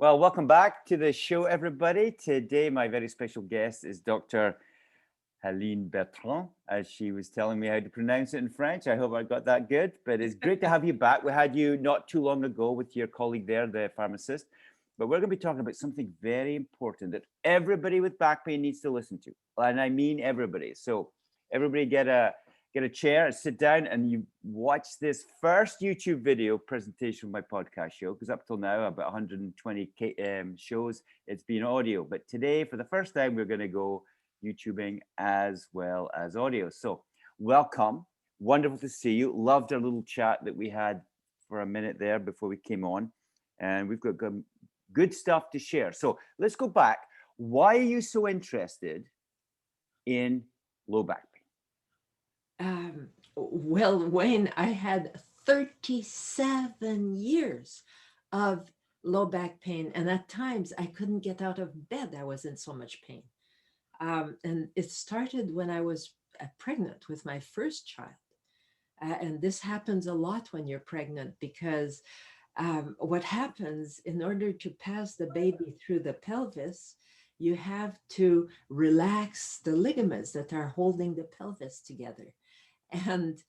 Well, welcome back to the show, everybody. Today, my very special guest is Dr. Helene Bertrand, as she was telling me how to pronounce it in French. I hope I got that good, but it's great to have you back. We had you not too long ago with your colleague there, the pharmacist, but we're going to be talking about something very important that everybody with back pain needs to listen to. And I mean everybody. So everybody get a chair, sit down, and you watch this first YouTube video presentation of my podcast show, because up till now, about 120 shows, it's been audio. But today, for the first time, we're going to go YouTubing as well as audio. So welcome. Wonderful to see you. Loved our little chat that we had for a minute there before we came on. And we've got good stuff to share. So let's go back. Why are you so interested in low back pain? Well, Wayne, I had 37 years of low back pain, and at times I couldn't get out of bed. I was in so much pain. And it started when I was pregnant with my first child. And this happens a lot when you're pregnant because what happens in order to pass the baby through the pelvis, you have to relax the ligaments that are holding the pelvis together. And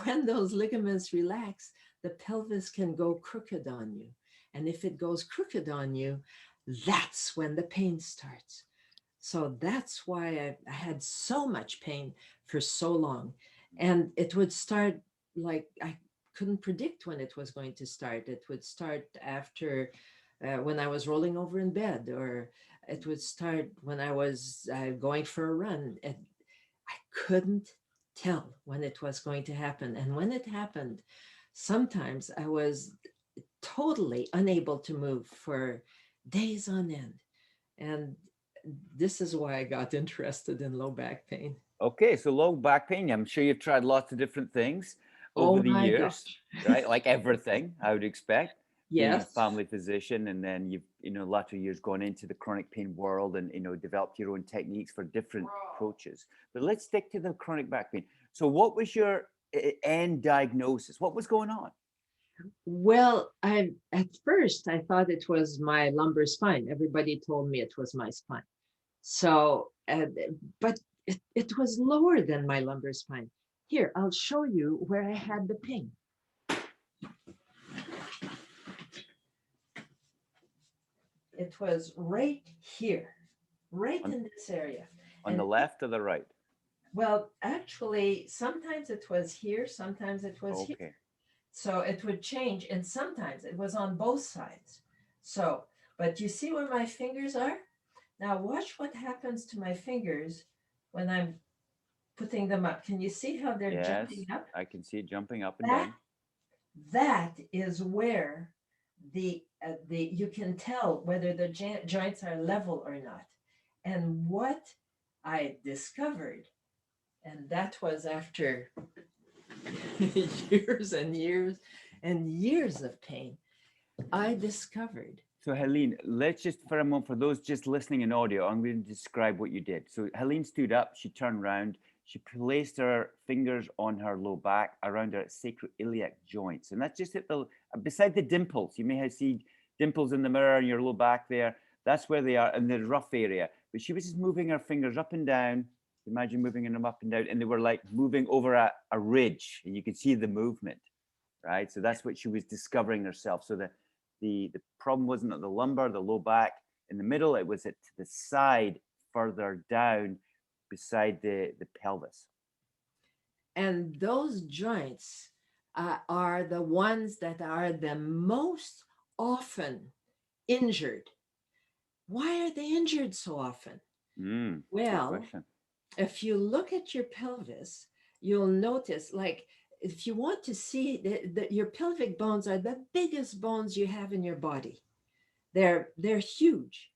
when those ligaments relax, the pelvis can go crooked on you. And if it goes crooked on you, that's when the pain starts. So that's why I had so much pain for so long. And it would start like I couldn't predict when it was going to start. It would start after when I was rolling over in bed, or it would start when I was going for a run. I couldn't tell when it was going to happen. And when it happened, sometimes I was totally unable to move for days on end. And this is why I got interested in low back pain. Okay, so low back pain, I'm sure you've tried lots of different things over Oh the my years, gosh. right? Like everything, I would expect, being a Yes. family physician, and then you've, latter years gone into the chronic pain world and, developed your own techniques for different approaches. But let's stick to the chronic back pain. So what was your end diagnosis? What was going on? Well, at first I thought it was my lumbar spine. Everybody told me it was my spine. So, but it was lower than my lumbar spine. Here, I'll show you where I had the pain. It was right here, right in this area. On the left or the right? Well, actually, sometimes it was here, sometimes it was here. So it would change, and sometimes it was on both sides. So, but you see where my fingers are? Now watch what happens to my fingers when I'm putting them up. Can you see how they're jumping up? I can see it jumping up and down. That is where the you can tell whether the joints are level or not. And what I discovered, and that was after years and years and years of pain, I discovered. So Helene, let's just for a moment, for those just listening in audio, I'm going to describe what you did. So Helene stood up, she turned around, she placed her fingers on her low back around her sacroiliac joints. And that's just at the, beside the dimples. You may have seen dimples in the mirror in your low back there. That's where they are in the rough area. But she was just moving her fingers up and down. Imagine moving them up and down, and they were like moving over a ridge, and you could see the movement, right? So that's what she was discovering herself. So the problem wasn't at the lumbar, the low back in the middle, it was at the side further down beside the pelvis. And those joints are the ones that are the most often injured. Why are they injured so often? Well, if you look at your pelvis, you'll notice, like, if you want to see your pelvic bones are the biggest bones you have in your body. They're huge.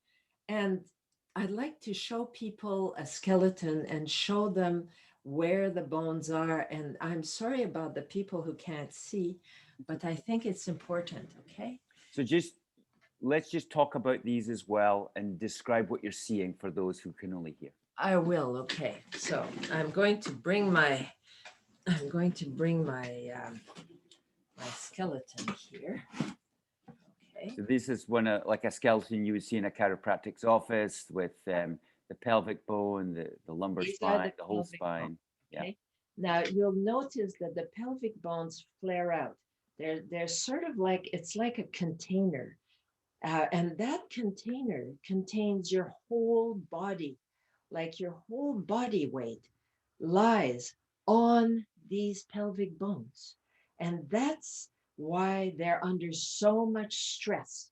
And I'd like to show people a skeleton and show them where the bones are. And I'm sorry about the people who can't see, but I think it's important, okay? So let's just talk about these as well and describe what you're seeing for those who can only hear. I will, okay. So I'm going to bring my my skeleton here. So this is one like a skeleton you would see in a chiropractic's office with the pelvic bone, the lumbar These are spine, the the whole pelvic bones. spine. Yeah. Okay. Now you'll notice that the pelvic bones flare out. They're sort of like, it's like a container. And that container contains your whole body, like your whole body weight lies on these pelvic bones. And that's why they're under so much stress,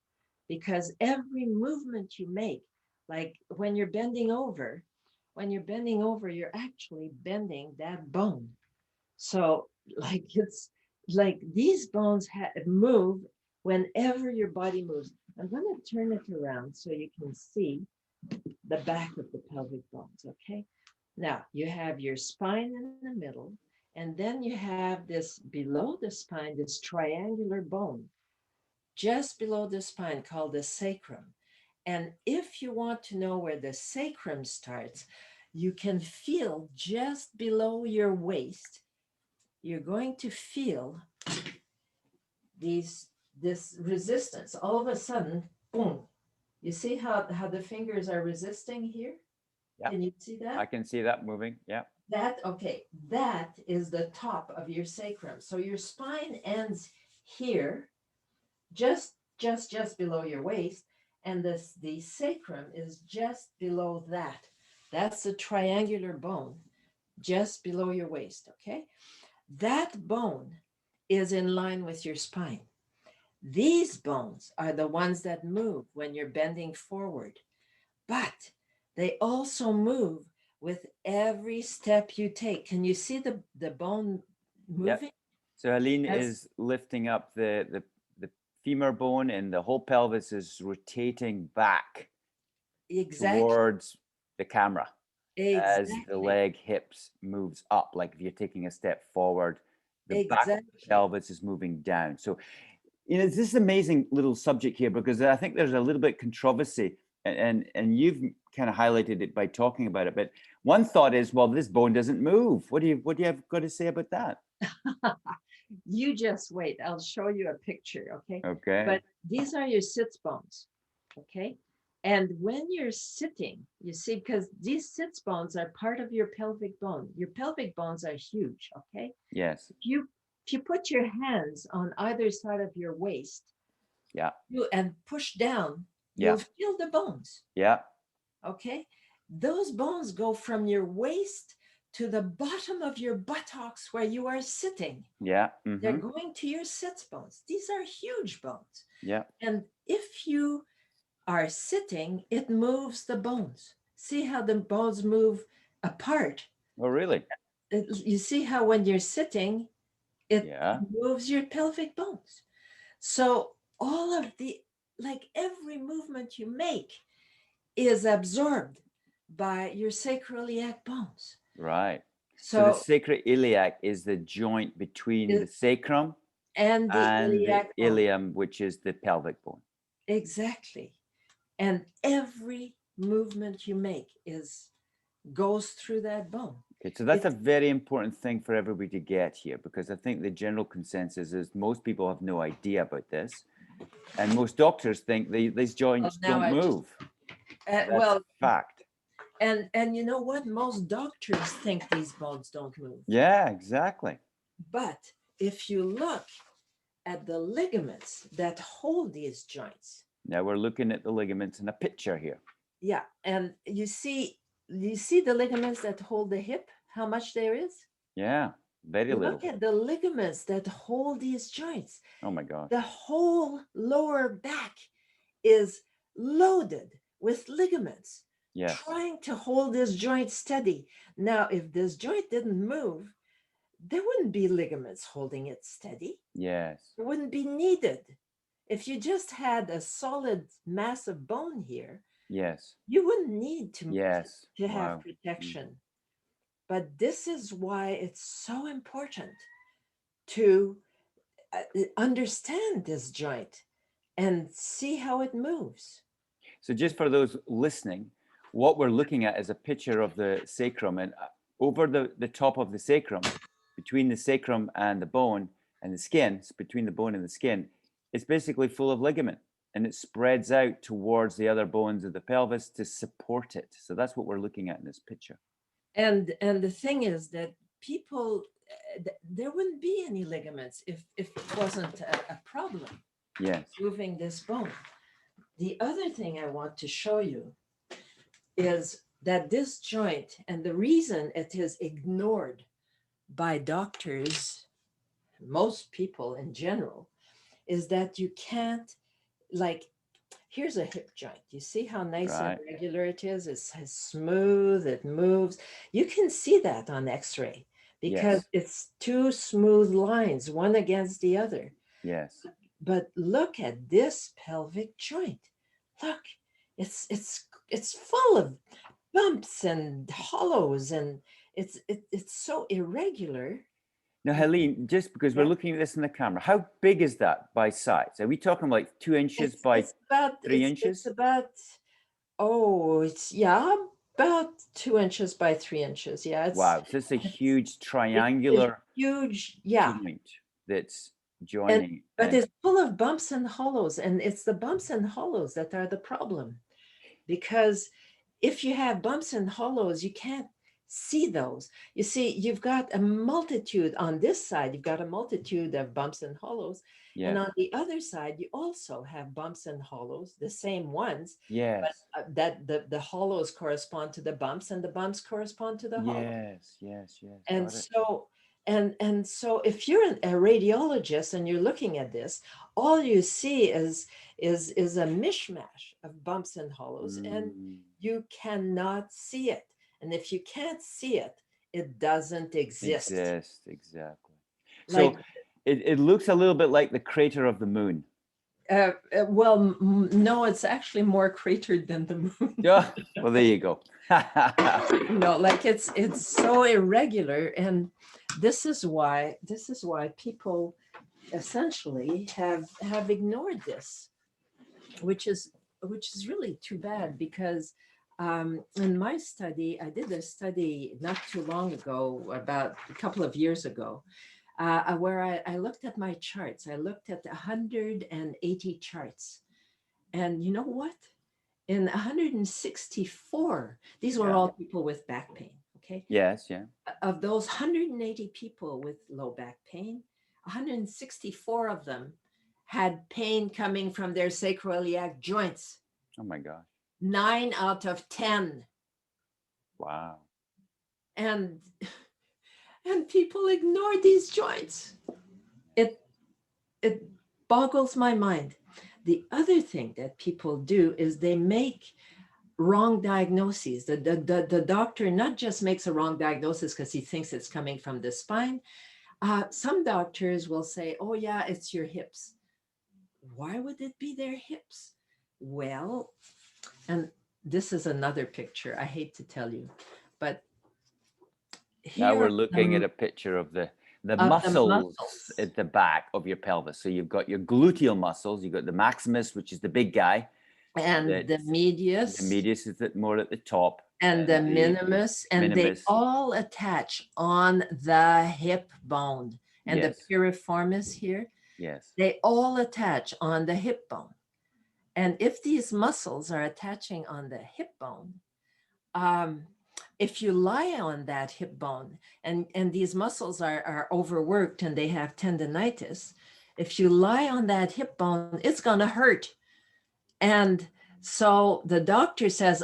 because every movement you make, like when you're bending over, you're actually bending that bone. So like it's like these bones move whenever your body moves. I'm going to turn it around so you can see the back of the pelvic bones, okay? Now you have your spine in the middle, and then you have this below the spine, this triangular bone, just below the spine called the sacrum. And if you want to know where the sacrum starts, you can feel just below your waist. You're going to feel this resistance. All of a sudden, boom. You see how the fingers are resisting here? Yeah. Can you see that? I can see that moving. Yeah. That is the top of your sacrum. So your spine ends here, just below your waist, and the sacrum is just below that. That's the triangular bone just below your waist, okay? That bone is in line with your spine. These bones are the ones that move when you're bending forward, but they also move with every step you take. Can you see the bone moving? Yep. So Helene That's- is lifting up the femur bone, and the whole pelvis is rotating back Exactly. towards the camera as the Exactly. leg hips moves up. Like if you're taking a step forward, the back of the Exactly. pelvis is moving down. So, you know, this is an amazing little subject here, because I think there's a little bit controversy, and you've kind of highlighted it by talking about it. But one thought is, well, this bone doesn't move. What do you have got to say about that? You just wait. I'll show you a picture, okay? Okay. But these are your sits bones, okay? And when you're sitting, you see, because these sits bones are part of your pelvic bone. Your pelvic bones are huge, okay? Yes. If you put your hands on either side of your waist, Yeah. and push down, Yeah. you'll feel the bones, Yeah. okay? Those bones go from your waist to the bottom of your buttocks where you are sitting. Yeah. They're going to your sits bones. These are huge bones. Yeah. And if you are sitting, it moves the bones. See how the bones move apart? Oh, really? You see how when you're sitting, it Yeah. moves your pelvic bones. So all of like every movement you make is absorbed by your sacroiliac bones. Right. So the So sacroiliac is the joint between the sacrum and the and the iliac bone. ilium, which is the pelvic bone. Exactly. And every movement you make goes through that bone. Okay, so that's a very important thing for everybody to get here, because I think the general consensus is most people have no idea about this, and most doctors think these joints don't move. That's well, fact. and you know what? Most doctors think these bones don't move. Yeah, exactly. But if you look at the ligaments that hold these joints. Now we're looking at the ligaments in a picture here. Yeah, and you see the ligaments that hold the hip, how much there is? Yeah, very little. Look at the ligaments that hold these joints. Oh my God. The whole lower back is loaded with ligaments, Yes. trying to hold this joint steady. Now, if this joint didn't move, there wouldn't be ligaments holding it steady. Yes. It wouldn't be needed. If you just had a solid mass of bone here, yes, you wouldn't need to have Wow. protection. But this is why it's so important to understand this joint and see how it moves. So just for those listening, what we're looking at is a picture of the sacrum, and over the top of the sacrum, between the sacrum and the bone and the skin, it's between the bone and the skin, it's basically full of ligament. and it spreads out towards the other bones of the pelvis to support it. So that's what we're looking at in this picture. And the thing is that people, there wouldn't be any ligaments if it wasn't a problem Yes. moving this bone. The other thing I want to show you is that this joint, and the reason it is ignored by doctors, most people in general, is that you can't, like, here's a hip joint. You see how nice Right. and regular it is? It's smooth, it moves. You can see that on X-ray because Yes. it's two smooth lines, one against the other. Yes. But look at this pelvic joint. Look, it's full of bumps and hollows, and it's so irregular. Now, Helene, just because we're Yeah. looking at this in the camera, how big is that by size? Are we talking like 2 inches by It's about 3 it's inches? about oh it's yeah about 2 inches by 3 inches. Yeah, Wow, so it's a huge it's a triangular huge, yeah. joint that's And joining. but And it's full of bumps and hollows, and it's the bumps and hollows that are the problem. Because if you have bumps and hollows, you can't see those. You see, you've got a multitude on this side, you've got a multitude of bumps and hollows. And yes, on the other side, you also have bumps and hollows, the same ones, but yes, that the hollows correspond to the bumps and the bumps correspond to the hollows. yes, yes, yes, And got it. so, and so if you're a radiologist and you're looking at this, all you see is a mishmash of bumps and hollows, and Mm, you cannot see it. And if you can't see it, it doesn't exist. exist, exactly. Like, So it looks a little bit like the crater of the moon. well, no, it's actually more cratered than the moon. Yeah, well, there you go. No, like it's so irregular, and this is why people essentially have ignored this, which is really too bad, because in my study, I did a study not too long ago, about a couple of years ago, where I looked at my charts. I looked at 180 charts, and you know what? In 164, these were Yeah. all people with back pain. Okay, Yes, yeah. of those 180 people with low back pain, 164 of them had pain coming from their sacroiliac joints. Oh my gosh. 9 out of 10. Wow. And people ignore these joints. It boggles my mind. The other thing that people do is they make wrong diagnoses. The doctor not just makes a wrong diagnosis because he thinks it's coming from the spine. Some doctors will say, oh yeah, it's your hips. Why would it be their hips? Well, and this is another picture. I hate to tell you, but Now we're here looking at a picture of the the muscles muscles. at the back of your pelvis. So you've got your gluteal muscles, you've got the maximus, which is the big guy. And the medius. The medius is more at the top. And the minimus, and they all attach on the hip bone. And yes. the piriformis here, yes, they all attach on the hip bone. And if these muscles are attaching on the hip bone, if you lie on that hip bone, and these muscles are overworked and they have tendinitis, if you lie on that hip bone, it's going to hurt. And so the doctor says,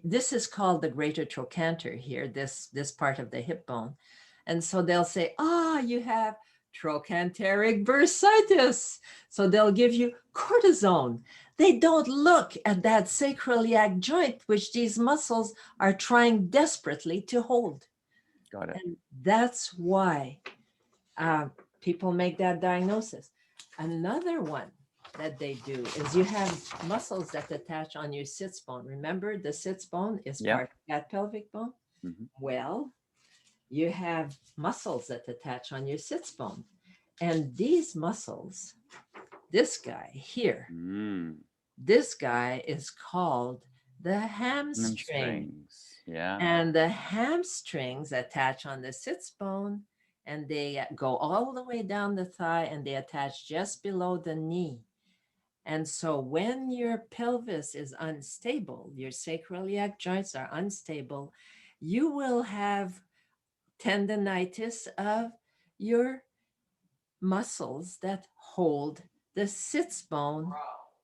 this is called the greater trochanter here, this part of the hip bone. And so they'll say, you have trochanteric bursitis. So they'll give you cortisone. They don't look at that sacroiliac joint, which these muscles are trying desperately to hold. got it. And that's why people make that diagnosis. Another one that they do is you have muscles that attach on your sits bone. Remember, the sits bone is part of that pelvic bone. Mm-hmm. Well, you have muscles that attach on your sits bone. And these muscles, this guy here, this guy is called the hamstrings. Yeah. And the hamstrings attach on the sits bone, and they go all the way down the thigh, and they attach just below the knee. And so when your pelvis is unstable, your sacroiliac joints are unstable, you will have tendonitis of your muscles that hold the sits bone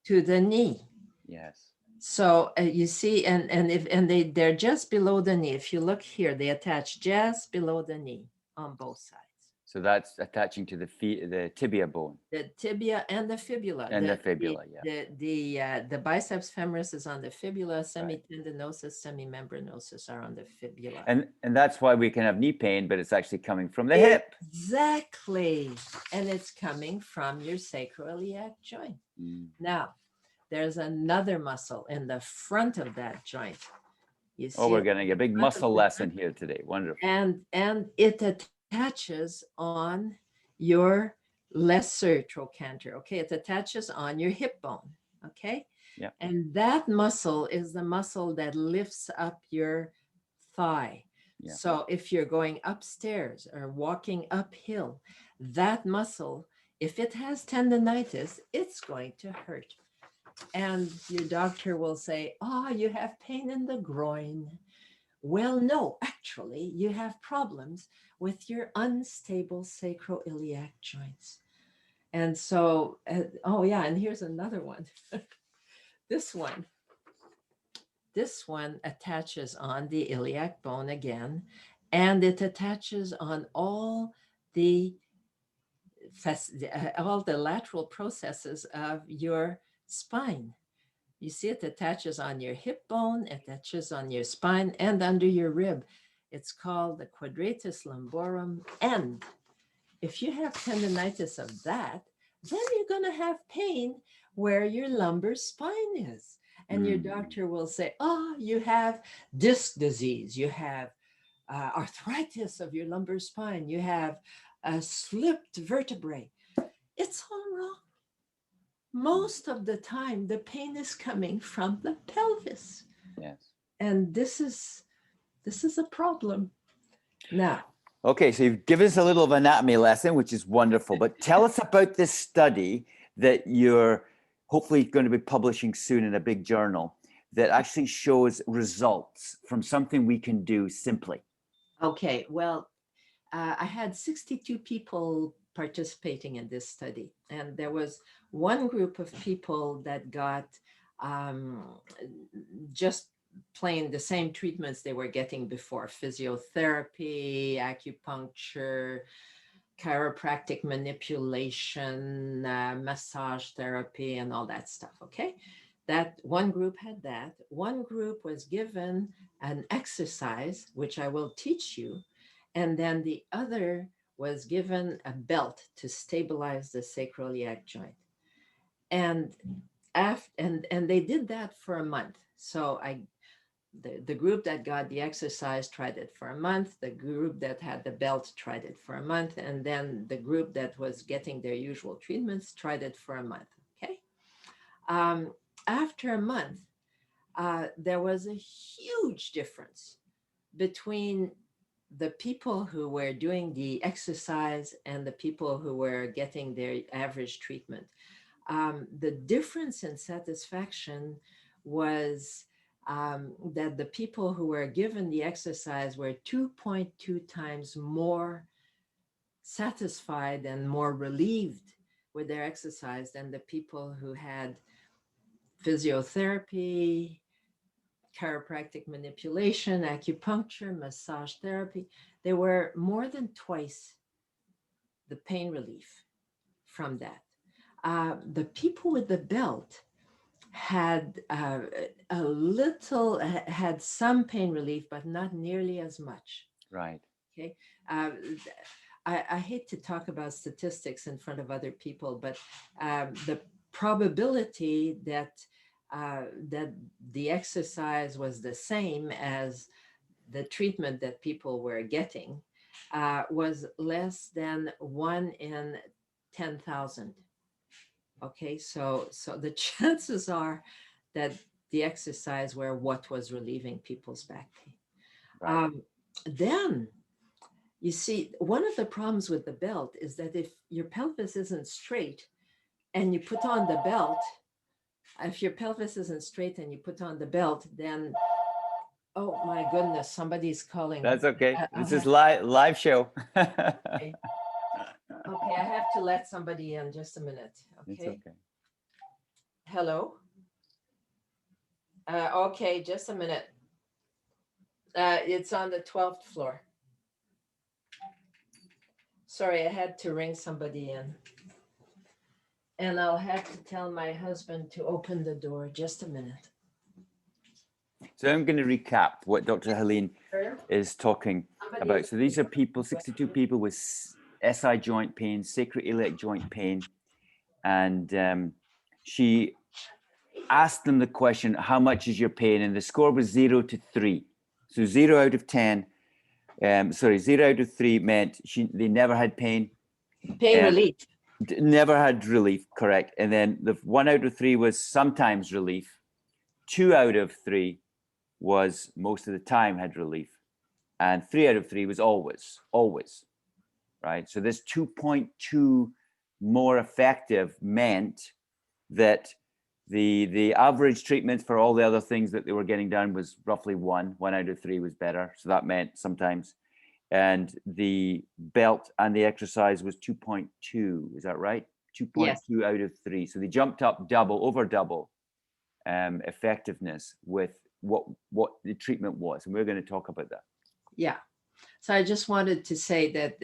to the knee. Yes. So you see, they're just below the knee. If you look here, they attach just below the knee on both sides. So that's attaching to the feet, the tibia bone. The tibia and the fibula. And the fibula, yeah. The biceps femoris is on the fibula. Semitendinosus, semimembranosus are on the fibula. And that's why we can have knee pain, but it's actually coming from the hip. Exactly. And it's coming from your sacroiliac joint. Now, there's another muscle in the front of that joint. You see we're getting a big muscle lesson here today. Wonderful. And it attaches on your lesser trochanter. Okay, it attaches on your hip bone. Okay. Yeah. And that muscle is the muscle that lifts up your thigh. Yeah. So if you're going upstairs or walking uphill, that muscle, if it has tendonitis, it's going to hurt. And your doctor will say, oh, you have pain in the groin. Well, no, actually, you have problems with your unstable sacroiliac joints. And so, and here's another one. This one attaches on the iliac bone again, and it attaches on all the lateral processes of your spine. You see, it attaches on your hip bone, it attaches on your spine and under your rib. It's called the quadratus lumborum. And if you have tendonitis of that, then you're going to have pain where your lumbar spine is. And your doctor will say, oh, you have disc disease, you have arthritis of your lumbar spine, you have a slipped vertebrae. It's all wrong. Most of the time, the pain is coming from the pelvis. Yes. And this is a problem. Now. Okay, so you've given us a little of anatomy lesson, which is wonderful. But tell us about this study that you're hopefully going to be publishing soon in a big journal that actually shows results from something we can do simply. Okay, well, I had 62 people participating in this study. And there was one group of people that got just plain the same treatments they were getting before: physiotherapy, acupuncture, chiropractic manipulation, massage therapy, and all that stuff. Okay. That one group had that. One group was given an exercise, which I will teach you. And then the other was given a belt to stabilize the sacroiliac joint. And they did that for a month. So the group that got the exercise tried it for a month. The group that had the belt tried it for a month. And then the group that was getting their usual treatments tried it for a month. Okay. After a month, there was a huge difference between the people who were doing the exercise and the people who were getting their average treatment. The difference in satisfaction was that the people who were given the exercise were 2.2 times more satisfied and more relieved with their exercise than the people who had physiotherapy, chiropractic manipulation, acupuncture, massage therapy. They were more than twice the pain relief from that. The people with the belt had had some pain relief, but not nearly as much. Right. Okay. I hate to talk about statistics in front of other people, but the probability that the exercise was the same as the treatment that people were getting was less than 1 in 10,000. Okay, so the chances are that the exercise were what was relieving people's back pain. Right. Then, you see, one of the problems with the belt is that if your pelvis isn't straight and you put on the belt, if your pelvis isn't straight and you put on the belt, then, oh my goodness, somebody's calling. That's okay. I'll This is have- live show. okay. Okay, I have to let somebody in just a minute. It's Okay. okay. Hello. Okay, just a minute. It's on the 12th floor. Sorry, I had to ring somebody in. And I'll have to tell my husband to open the door. Just a minute. So I'm going to recap what Dr. Helene is talking about. So these are people, 62 people with SI joint pain, sacroiliac joint pain. And she asked them the question, how much is your pain? And the score was 0 to 3. So 0 out of 10. 0 out of 3 meant they never had pain. Pain relief. Never had relief, correct. And then the 1 out of 3 was sometimes relief. 2 out of 3 was most of the time had relief. And 3 out of 3 was always, right? So this 2.2 more effective meant that the average treatment for all the other things that they were getting done was roughly 1 out of 3 was better. So that meant sometimes. And the belt and the exercise was 2.2. Is that right? 2.2 Yes. out of 3. So they jumped up over double effectiveness with what the treatment was. And we're going to talk about that. Yeah. So I just wanted to say that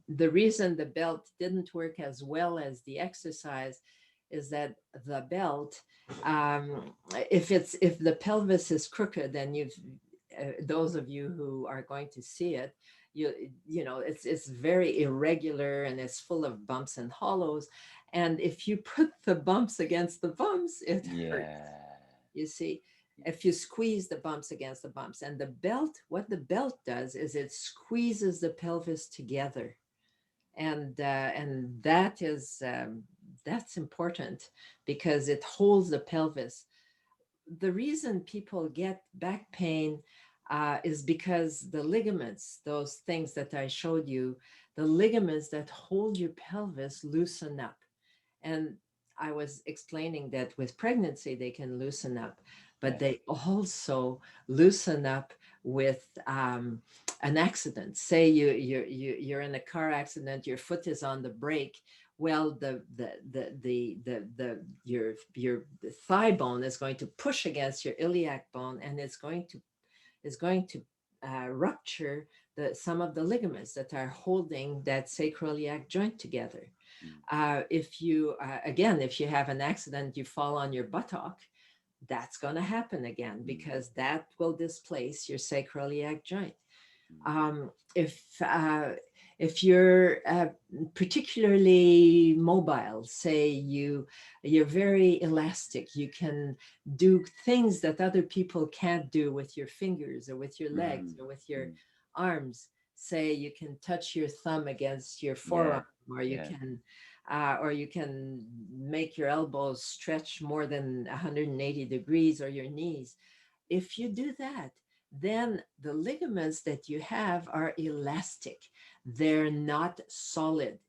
the reason the belt didn't work as well as the exercise is that the belt, if the pelvis is crooked, then those of you who are going to see it, you know, it's very irregular and it's full of bumps and hollows. And if you put the bumps against the bumps, it hurts. You see, if you squeeze the bumps against the bumps, and the belt, what the belt does is it squeezes the pelvis together. And that is, that's important because it holds the pelvis. The reason people get back pain is because the ligaments, those things that I showed you, the ligaments that hold your pelvis loosen up. And I was explaining that with pregnancy, they can loosen up, but they also loosen up with an accident. Say you're in a car accident, your foot is on the brake. Well, your thigh bone is going to push against your iliac bone, and it's going to rupture some of the ligaments that are holding that sacroiliac joint together. If you have an accident, you fall on your buttock, that's going to happen again because that will displace your sacroiliac joint. If you're particularly mobile, say you're very elastic, you can do things that other people can't do with your fingers or with your legs or with your arms. Say you can touch your thumb against your forearm, or you can make your elbows stretch more than 180 degrees, or your knees. If you do that, then the ligaments that you have are elastic. They're not solid.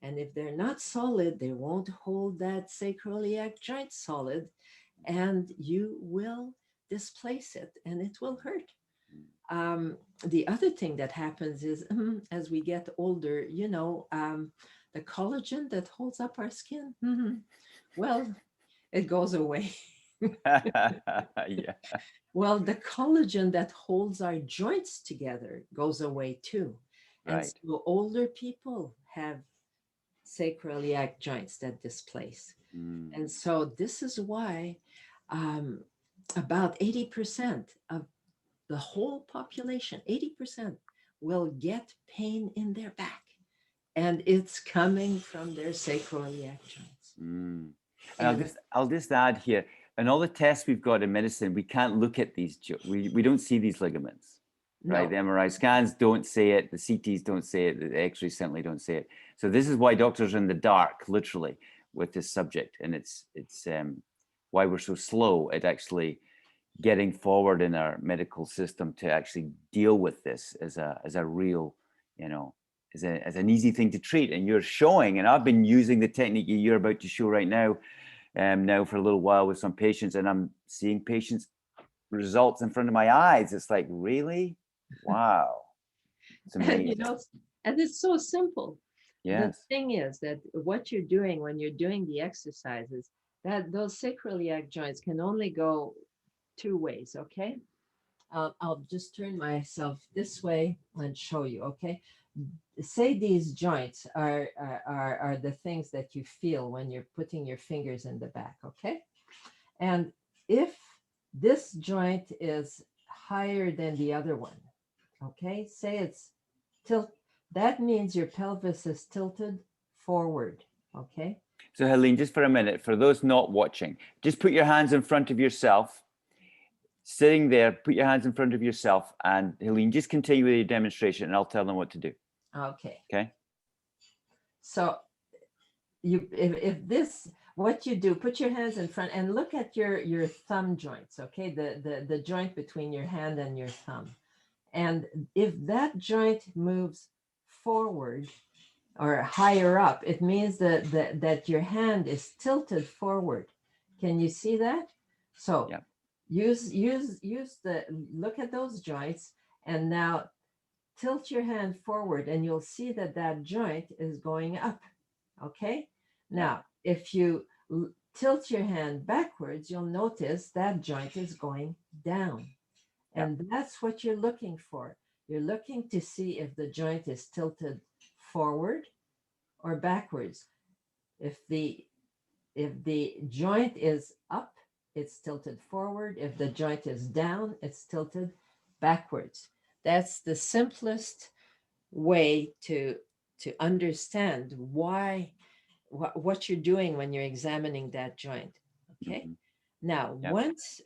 And if they're not solid, they won't hold that sacroiliac joint solid, and you will displace it and it will hurt. The other thing that happens is as we get older, the collagen that holds up our skin, well, it goes away. Yeah. Well, the collagen that holds our joints together goes away too. And Right. so older people have sacroiliac joints that displace. And so this is why about 80% of the whole population, 80% will get pain in their back. And it's coming from their sacroiliac joints. And I'll just add here, and all the tests we've got in medicine, we can't look at these. We don't see these ligaments, right? The MRI scans don't say it. The CTs don't say it. The X-rays certainly don't say it. So this is why doctors are in the dark, literally, with this subject, and it's why we're so slow at actually getting forward in our medical system to actually deal with this as a real, as an easy thing to treat. And you're showing, and I've been using the technique you're about to show right now, now for a little while with some patients, and I'm seeing patients' results in front of my eyes. It's like, really? Wow. It's And amazing. and it's so simple. The Yes. thing is that what you're doing when you're doing the exercises, that those sacroiliac joints can only go two ways, okay? I'll just turn myself this way and show you, okay? Say these joints are the things that you feel when you're putting your fingers in the back, okay? And if this joint is higher than the other one, okay? Say it's tilt, that means your pelvis is tilted forward, okay? So Helene, just for a minute, for those not watching, just put your hands in front of yourself, sitting there, put your hands in front of yourself, and Helene, just continue with your demonstration and I'll tell them what to do. Okay. Okay. So if this, what you do, put your hands in front and look at your thumb joints, okay? The joint between your hand and your thumb. And if that joint moves forward or higher up, it means that your hand is tilted forward. Can you see that? So Yeah. use the, look at those joints and now tilt your hand forward and you'll see that joint is going up. Okay. Now, if you tilt your hand backwards, you'll notice that joint is going down. And that's what you're looking for. You're looking to see if the joint is tilted forward or backwards. If the joint is up, it's tilted forward. If the joint is down, it's tilted backwards. That's the simplest way to understand why what you're doing when you're examining that joint. Okay. Mhm. Now, Yeah.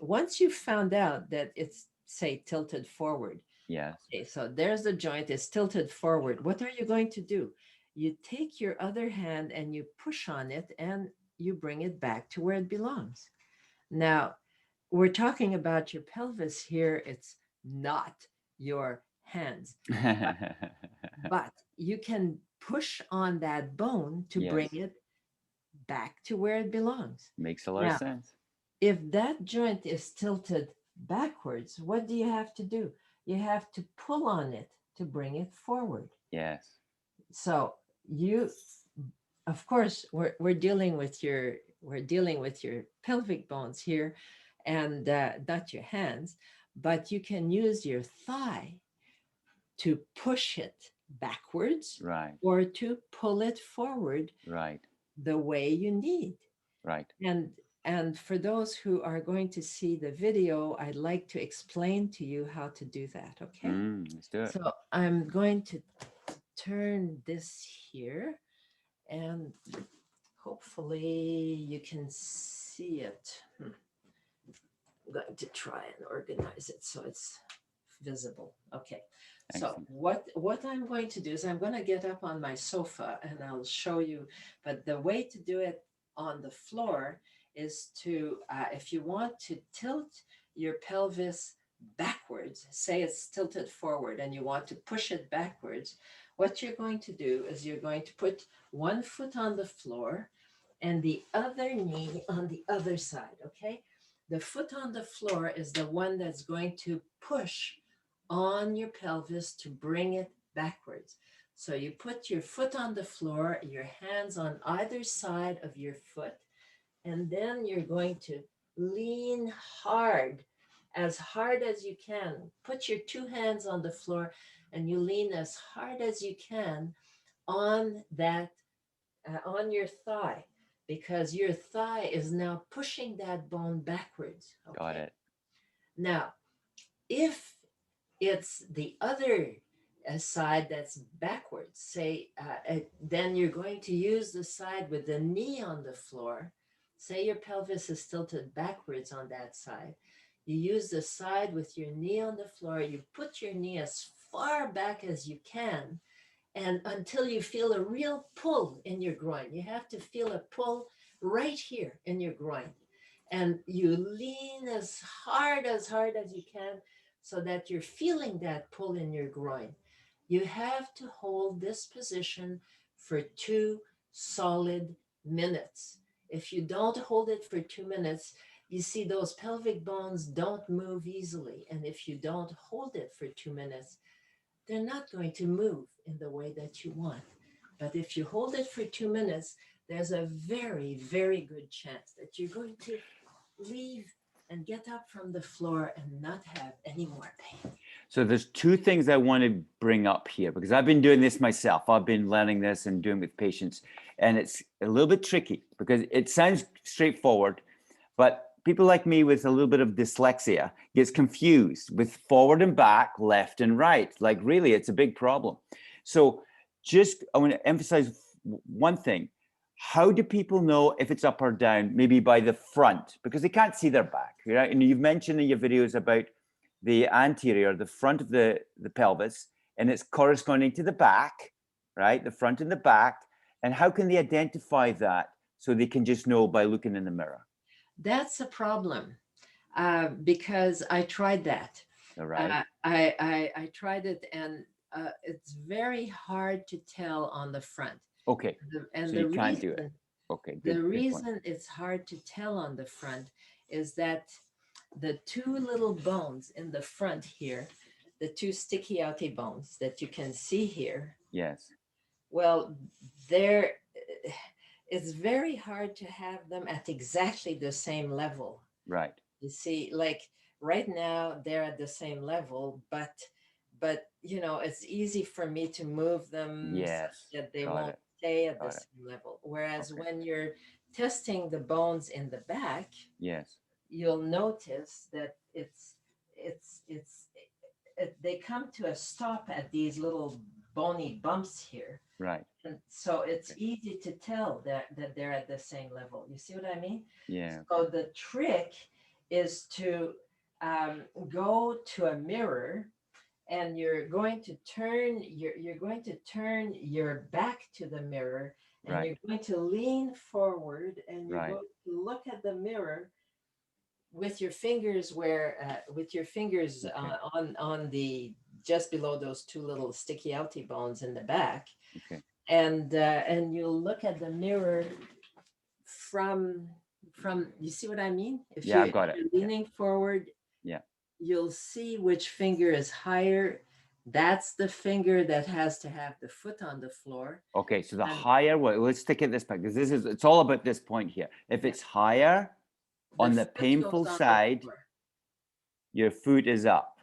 once you've found out that it's, say, tilted forward. Yes. Okay, so there's the joint, it's tilted forward. What are you going to do? You take your other hand and you push on it and you bring it back to where it belongs. Now, we're talking about your pelvis here. It's not your hands, but you can push on that bone to bring Yes. it back to where it belongs. Makes a lot Now, of sense. if that joint is tilted backwards, what do you have to do? You have to pull on it to bring it forward. Yes. So you, of course, we're dealing with your pelvic bones here, and not your hands, but you can use your thigh to push it backwards, Right. or to pull it forward Right. the way you need. Right. And for those who are going to see the video, I'd like to explain to you how to do that, okay? Let's do it. So I'm going to turn this here and hopefully you can see it. I'm going to try and organize it so it's visible. Okay. Excellent. So what I'm going to do is I'm going to get up on my sofa and I'll show you, but the way to do it on the floor is to, if you want to tilt your pelvis backwards, say it's tilted forward and you want to push it backwards, what you're going to do is you're going to put one foot on the floor and the other knee on the other side, okay? The foot on the floor is the one that's going to push on your pelvis to bring it backwards. So you put your foot on the floor, your hands on either side of your foot, and then you're going to lean hard as you can. Put your two hands on the floor and you lean as hard as you can on that, on your thigh, because your thigh is now pushing that bone backwards. Okay? Got it. Now, if it's the other side that's backwards, say, then you're going to use the side with the knee on the floor. Say your pelvis is tilted backwards on that side. You use the side with your knee on the floor. You put your knee as far back as you can, and until you feel a real pull in your groin. You have to feel a pull right here in your groin. And you lean as hard as you can so that you're feeling that pull in your groin. You have to hold this position for 2 solid minutes. If you don't hold it for 2 minutes, you see those pelvic bones don't move easily. And if you don't hold it for 2 minutes, they're not going to move in the way that you want. But if you hold it for 2 minutes, there's a very, very good chance that you're going to leave and get up from the floor and not have any more pain. So there's two things I want to bring up here, because I've been doing this myself. I've been learning this and doing it with patients, and it's a little bit tricky because it sounds straightforward, but people like me with a little bit of dyslexia gets confused with forward and back, left and right. Like really, it's a big problem. So just, I want to emphasize one thing. How do people know if it's up or down? Maybe by the front, because they can't see their back, right? And you've mentioned in your videos about the anterior, the front of the pelvis, and it's corresponding to the back, right? The front and the back. And how can they identify that so they can just know by looking in the mirror? That's a problem because I tried that. All right. I tried it, and it's very hard to tell on the front. Okay. And So the you can't reason, do it. Okay. the Good point. reason it's hard to tell on the front is that the two little bones in the front here, the two sticky outy bones that you can see here, Yes. well, it's very hard to have them at exactly the same level. Right. You see, like right now they're at the same level, but you know, it's easy for me to move them Yes. such that they Got won't it. stay at the Got it. same level. Whereas Okay. when you're testing the bones in the back, Yes. you'll notice that they come to a stop at these little bony bumps here. Right. And so it's Okay. easy to tell that they're at the same level. You see what I mean? Yeah. So the trick is to go to a mirror, and you're going to turn your back to the mirror, and Right. you're going to lean forward, and you're Right. going to look at the mirror with your fingers Okay. on the just below those two little sticky outy bones in the back, Okay. and you'll look at the mirror from you see what I mean? If Yeah, you're, I've got if it. you're Yeah. leaning forward, Yeah. you'll see which finger is higher. That's the finger that has to have the foot on the floor. Okay. So the And higher, well, let's stick at this point because it's all about this point here. If Yeah. it's higher on the foot goes painful on the side, floor. your foot is up,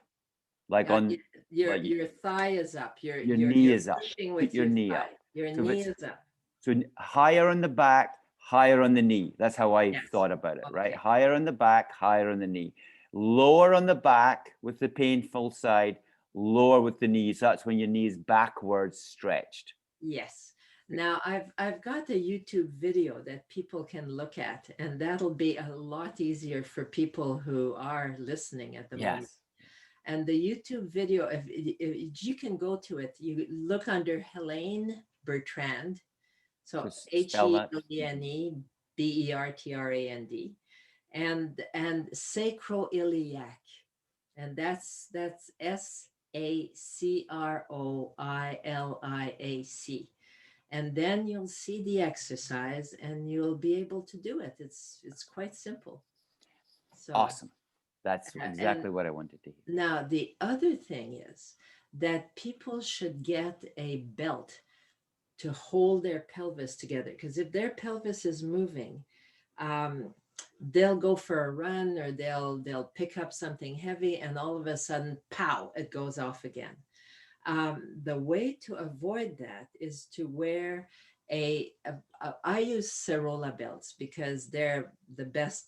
like on like Your thigh is up. your You're knee is up. pushing Put with your your knee thigh. up. Your So if knee it's is up. so higher on the back, higher on the knee. That's how I Yes. thought about it, right? Okay. Higher on the back, higher on the knee. Lower on the back with the painful side, lower with the knees. That's when your knees backwards stretched. Yes. Now I've got a YouTube video that people can look at, and that'll be a lot easier for people who are listening at the moment. Yes. And the YouTube video, if you can go to it, you look under Helene Bertrand. So Just spell that. Helene Bertrand, and Sacroiliac, and that's Sacroiliac. And then you'll see the exercise, and you'll be able to do it. It's quite simple. So Awesome. That's and exactly what I wanted to hear. now the other thing is that people should get a belt to hold their pelvis together, because if their pelvis is moving, they'll go for a run, or they'll pick up something heavy, and all of a sudden, pow, it goes off again. The way to avoid that is to wear I use Sorola belts because they're the best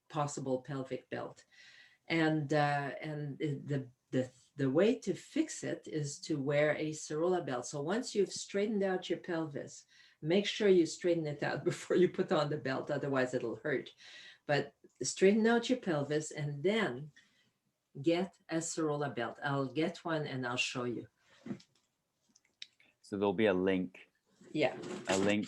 possible pelvic belt, and the way to fix it is to wear a Sorola belt. So once you've straightened out your pelvis, make sure you straighten it out before you put on the belt, otherwise it'll hurt. But straighten out your pelvis, and then get a Sorola belt. I'll get one and I'll show you. So there'll be a link. Yeah. A link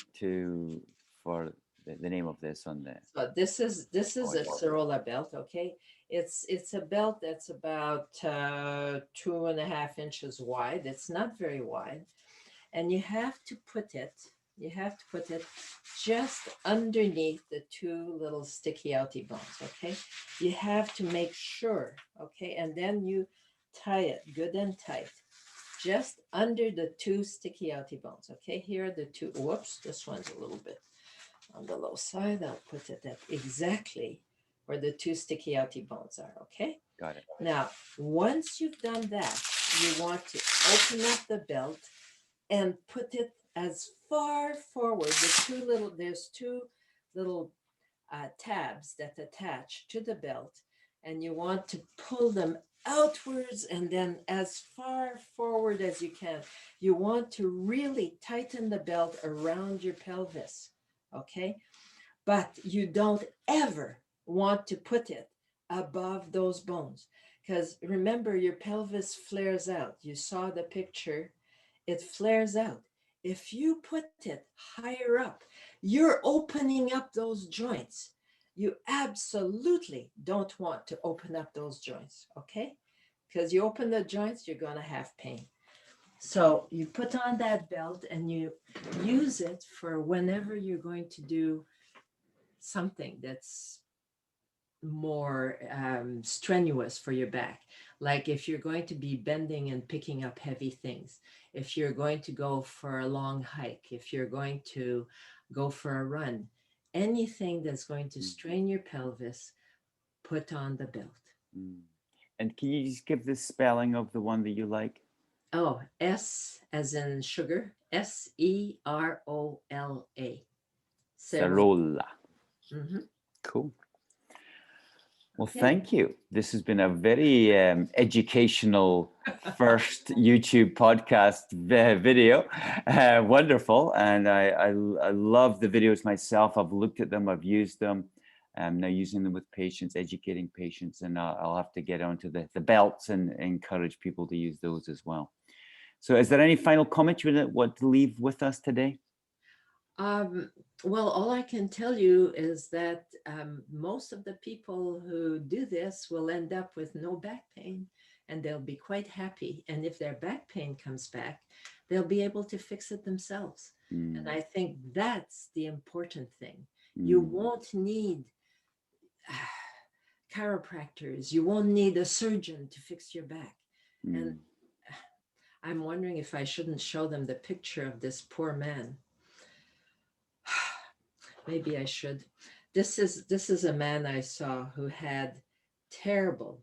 for the name of this on there. So this is a Sorola belt. Okay, it's a belt that's about 2.5 inches wide. It's not very wide, and you have to put it You have to put it just underneath the two little sticky outy bones, okay? You have to make sure, okay? And then you tie it good and tight, just under the two sticky outy bones, okay? Here are the two, whoops, this one's a little bit on the low side. I'll put it at exactly where the two sticky outy bones are, okay? Got it. Now, once you've done that, you want to open up the belt and put it as far forward. There's two little tabs that attach to the belt, and you want to pull them outwards and then as far forward as you can. You want to really tighten the belt around your pelvis, okay? But you don't ever want to put it above those bones, because remember, your pelvis flares out. You saw the picture, it flares out. If you put it higher up, you're opening up those joints. You absolutely don't want to open up those joints, okay? Because you open the joints, you're going to have pain. So you put on that belt and you use it for whenever you're going to do something that's more strenuous for your back. Like if you're going to be bending and picking up heavy things, if you're going to go for a long hike, if you're going to go for a run, anything that's going to strain your pelvis, put on the belt. And can you just give the spelling of the one that you like? Oh, S as in sugar, Serola. Sacroiliac. Mm-hmm. Cool. Well, Okay. thank you. This has been a very educational first YouTube podcast video. Wonderful. And I love the videos myself. I've looked at them. I've used them. I'm now using them with patients, educating patients. And I'll have to get onto the belts and encourage people to use those as well. So is there any final comment you want to leave with us today? Well, all I can tell you is that most of the people who do this will end up with no back pain, and they'll be quite happy. And if their back pain comes back, they'll be able to fix it themselves. And I think that's the important thing. You won't need chiropractors. You won't need a surgeon to fix your back. And I'm wondering if I shouldn't show them the picture of this poor man. Maybe I should. This is a man I saw who had terrible,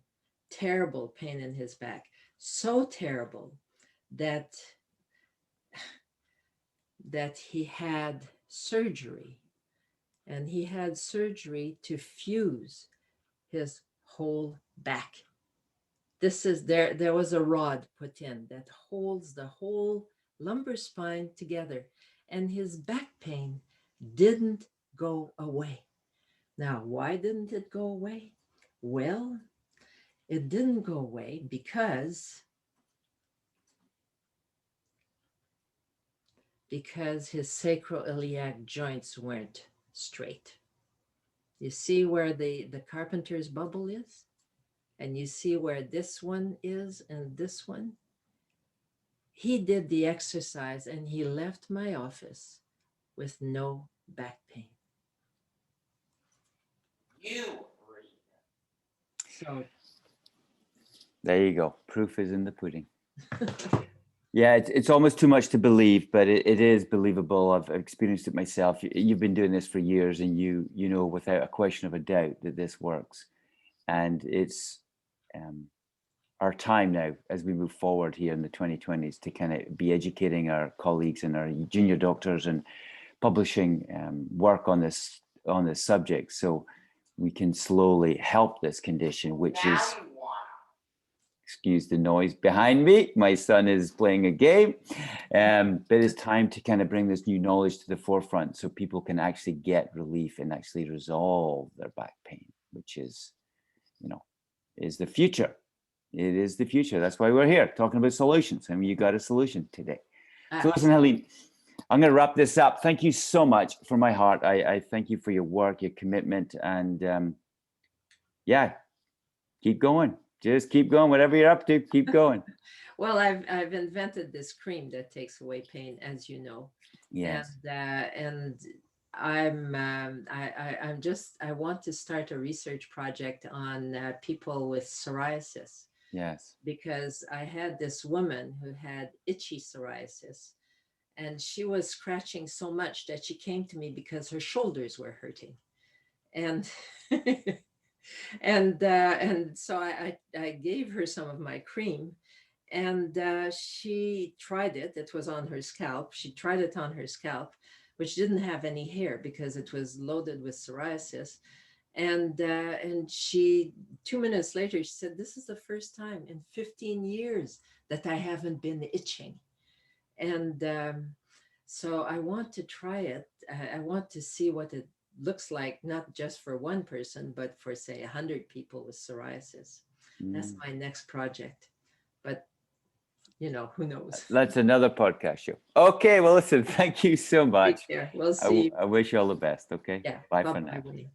terrible pain in his back. So terrible that he had surgery. And he had surgery to fuse his whole back. There was a rod put in that holds the whole lumbar spine together. And his back pain didn't go away. Now, why didn't it go away? Well, it didn't go away because his sacroiliac joints weren't straight. You see where the carpenter's bubble is? And you see where this one is and this one? He did the exercise and he left my office with no back pain. So there you go. Proof is in the pudding. Yeah, it's almost too much to believe, but it is believable. I've experienced it myself. You've been doing this for years, and you know without a question of a doubt that this works. And it's our time now as we move forward here in the 2020s to kind of be educating our colleagues and our junior doctors and publishing work on this subject, so we can slowly help this condition, which is, excuse the noise behind me, my son is playing a game, but it's time to kind of bring this new knowledge to the forefront so people can actually get relief and actually resolve their back pain, which is, is the future. It is the future. That's why we're here talking about solutions. I mean, you got a solution today. So listen, Helene, I'm going to wrap this up. Thank you so much from my heart. I thank you for your work, your commitment, and yeah, keep going. Just keep going. Whatever you're up to, keep going. Well, I've invented this cream that takes away pain, as you know. Yes. And I want to start a research project on people with psoriasis, Yes. because I had this woman who had itchy psoriasis, and she was scratching so much that she came to me because her shoulders were hurting, and and so I gave her some of my cream, and she tried it. It was on her scalp. She tried it on her scalp, which didn't have any hair because it was loaded with psoriasis. And she 2 minutes later, she said, "This is the first time in 15 years that I haven't been itching." And so I want to try it. I want to see what it looks like, not just for one person, but for, say, 100 people with psoriasis. That's my next project. But, who knows? That's another podcast show. Okay, well, listen, thank you so much. Take care. We'll see. I wish you all the best. Okay. Yeah. Bye for Bye-bye, now. Winnie.